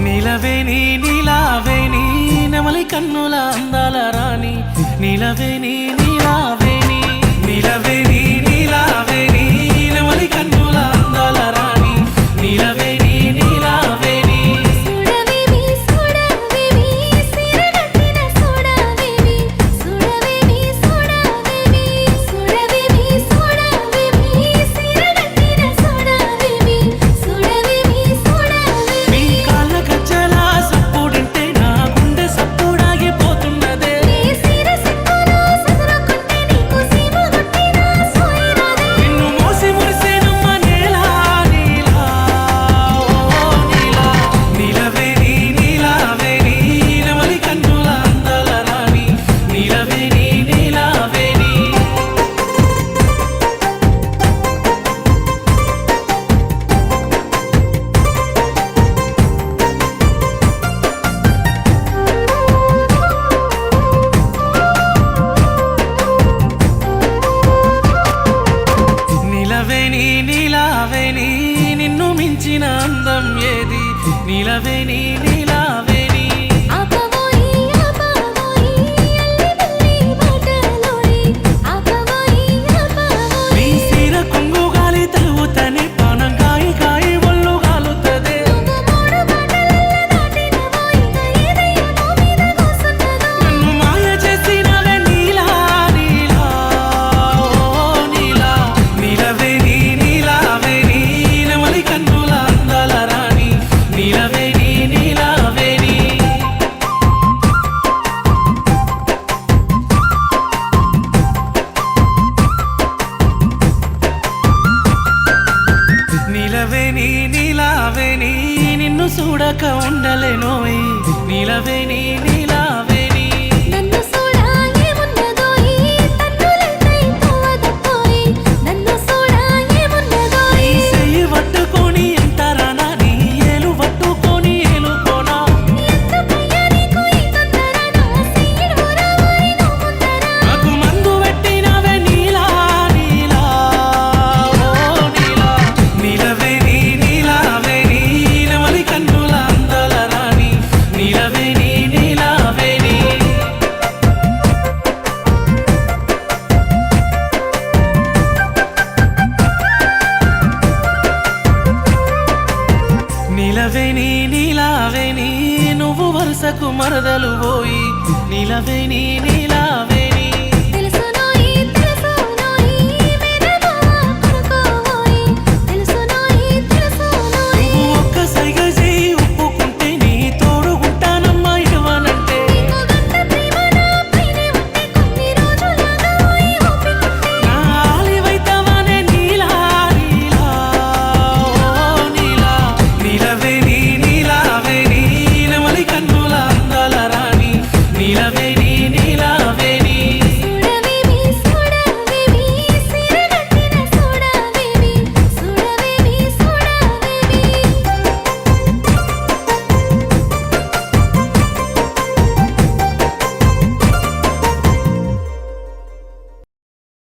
నీలవేణి నీలావేణి నెమలి కన్నుల అందాల రాణి నీలవేణి నీలావేణి నీలవేణి నీలావేణి నెమలి కన్నుల అందాల రాణి నీలవేణి నీలావేణి సుడవేవి సుడవేవి సిరగట్టిన సుడవేవి సుడవేవి సుడవేవి సుడవేవి సుడవేవి సిరగట్టిన సుడవేవి సుడవేవి సుడవేవి నీ కాళ్ళ గజ్జల సప్పుడింటే నా గుండె సప్పుడాగిపోతున్నదే నీ సిరసిక్కులో సదురుకుంటే నీకు సీమ కొట్టిన సోయిరాదే నిన్ను మోసి మురిసేనమ్మ నేలా నీలా ఓ నీలా నీలవేణి నీలావేణి నెమలి కన్నుల అందాల రాణి నీలవేణి నీలావేణి నీలవేణి నీలావేణి నిన్ను మించిన అందం ఏది నీలవేణి నీలావేణి ఆపవోయి ఆపవోయి అల్లి బిల్లి బాటలోని ఆపవోయి ఆపవోయి నీ సీర కొంగు గాలి తలువుతని పానం కాయి కాయి ఒళ్ళు గాలుతదే నువ్వు మూడు బాటలల్ల దాటినవోయి ఏదయ్యమో మీద కూసున్నదో నన్ను మాయ చేసినవే నీలా నీలా ఓ నీలా నీలవేణి నీలావేణి నెమలి కన్నుల అందాల రాణి నీలవేణి నీలావేణి నీలవేణి నీలావేణి నిన్ను చూడక ఉండలేనోయ్ నీలవేణి నీలావేణి నన్ను సోడా ఏమున్నదోయి తన్నులెంతై తోవదపోయి నన్ను సోడా ఏమున్నదోయి నీ చెయ్యి పట్టుకొని ఎంతరానా నీ ఏలు పట్టుకొని ఏలుకోనా ఎందుకయ్యా నీకు ఈ తొందర నా సీడు రావోయి నువ్వు ముందర నాకు మందు పెట్టినవే నీలా నీలా ఓ నీలా నీలవేణి నీలావేణి నెమలి కన్నుల అందాల రాణి నీలవేణి నీలావేణి నీలవేణి నీలావేణి నువ్వు వరుసకు మరదలు పోయి నీలవేణి నీ